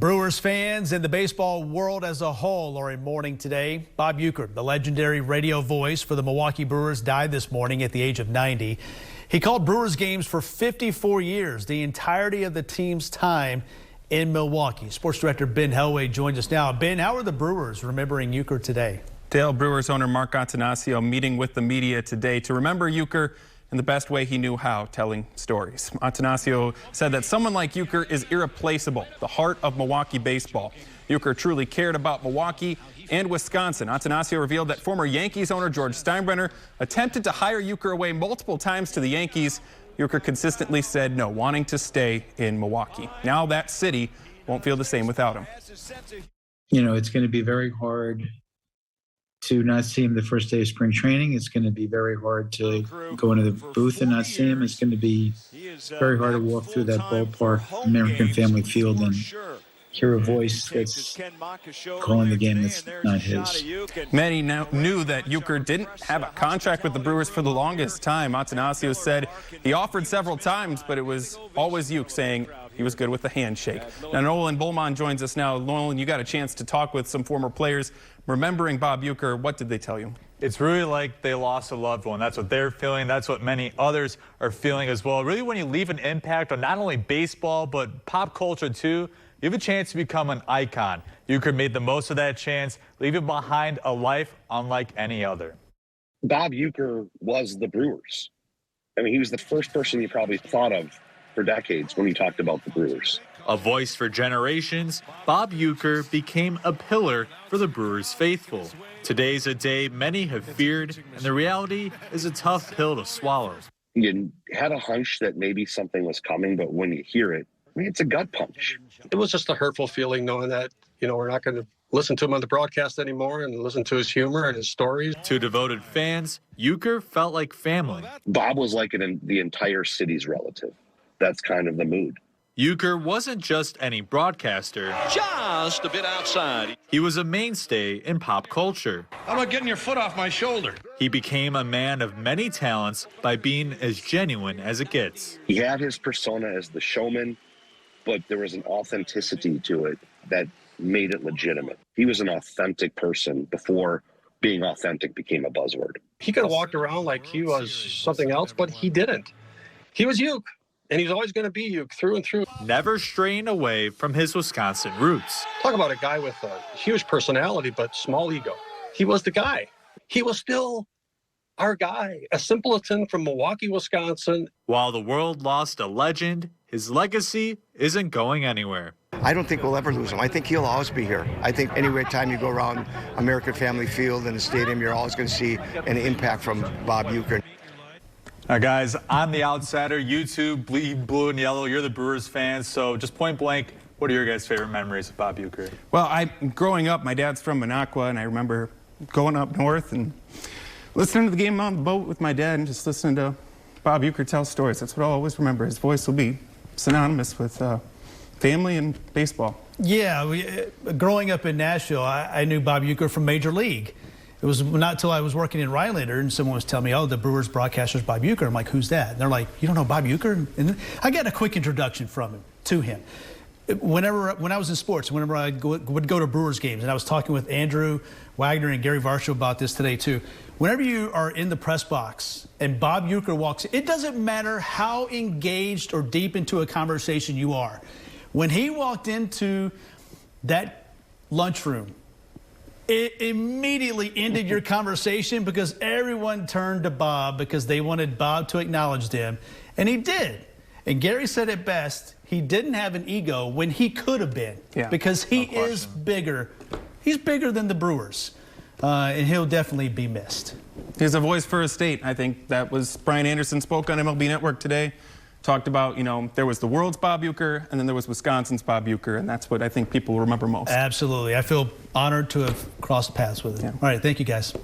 Brewers fans and the baseball world as a whole are in mourning today. Bob Uecker, the legendary radio voice for the Milwaukee Brewers, died this morning at the age of 90. He called Brewers games for 54 years, the entirety of the team's time in Milwaukee. Sports director Ben Helway joins us now. Ben, how are the Brewers remembering Uecker today? Dale, Brewers owner Mark Attanasio meeting with the media today to remember Uecker in the best way he knew how, telling stories. Attanasio said that someone like Uecker is irreplaceable, the heart of Milwaukee baseball. Uecker truly cared about Milwaukee and Wisconsin. Attanasio revealed that former Yankees owner George Steinbrenner attempted to hire Uecker away multiple times to the Yankees. Uecker consistently said no, wanting to stay in Milwaukee. Now that city won't feel the same without him. You know, it's going to be very hard to not see him the first day of spring training. It's going to be very hard to go into the booth and not see him. It's going to be very hard to walk through that ballpark, American Family Field, and hear a voice that's calling the game that's not his. Many now knew that Uecker didn't have a contract with the Brewers for the longest time. Attanasio said he offered several times, but it was always Uecker saying he was good with the handshake. Now, Nolan Bullman joins us now. Nolan, you got a chance to talk with some former players remembering Bob Uecker. What did they tell you? It's really like they lost a loved one. That's what they're feeling. That's what many others are feeling as well. Really, when you leave an impact on not only baseball, but pop culture too, you have a chance to become an icon. Uecker made the most of that chance, leaving behind a life unlike any other. Bob Uecker was the Brewers. I mean, he was the first person you probably thought of for decades when you talked about the Brewers. A voice for generations, Bob Uecker became a pillar for the Brewers faithful. Today's a day many have feared, and the reality is a tough pill to swallow. You had a hunch that maybe something was coming, but when you hear it, I mean, it's a gut punch. It was just a hurtful feeling knowing that, you know, we're not going to listen to him on the broadcast anymore and listen to his humor and his stories. To devoted fans, Uecker felt like family. Bob was like the entire city's relative. That's kind of the mood. Uecker wasn't just any broadcaster. Just a bit outside. He was a mainstay in pop culture. How about getting your foot off my shoulder? He became a man of many talents by being as genuine as it gets. He had his persona as the showman, but there was an authenticity to it that made it legitimate. He was an authentic person before being authentic became a buzzword. He could have walked around like he was something else, but he didn't. He was Uecker, and he's always going to be Uecker through and through. Never straying away from his Wisconsin roots. Talk about a guy with a huge personality, but small ego. He was the guy. He was still our guy, a simpleton from Milwaukee, Wisconsin. While the world lost a legend, his legacy isn't going anywhere. I don't think we'll ever lose him. I think he'll always be here. I think any time you go around American Family Field and the stadium, you're always going to see an impact from Bob Uecker. Now, guys, I'm the outsider. You two bleed blue and yellow. You're the Brewers fans. So just point blank, what are your guys' favorite memories of Bob Uecker? Well, growing up, my dad's from Minocqua, and I remember going up north and listening to the game on the boat with my dad and just listening to Bob Uecker tell stories. That's what I'll always remember. His voice will be synonymous with family and baseball. Yeah, growing up in Nashville, I knew Bob Uecker from Major League. It was not until I was working in Rhinelander and someone was telling me, oh, the Brewers broadcaster's Bob Uecker. I'm like, who's that? And they're like, you don't know Bob Uecker? And I got a quick introduction to him. When I was in sports, whenever I would go to Brewers games, and I was talking with Andrew Wagner and Gary Varsho about this today too. Whenever you are in the press box and Bob Uecker walks in, it doesn't matter how engaged or deep into a conversation you are. When he walked into that lunchroom, it immediately ended your conversation because everyone turned to Bob because they wanted Bob to acknowledge them, and he did. And Gary said it best, he didn't have an ego when he could have been, because he is bigger. He's bigger than the Brewers, and he'll definitely be missed. He's a voice for his state. I think that was Brian Anderson spoke on MLB Network today. Talked about, you know, there was the world's Bob Uecker, and then there was Wisconsin's Bob Uecker, and that's what I think people remember most. Absolutely. I feel honored to have crossed paths with him. All right, thank you, guys.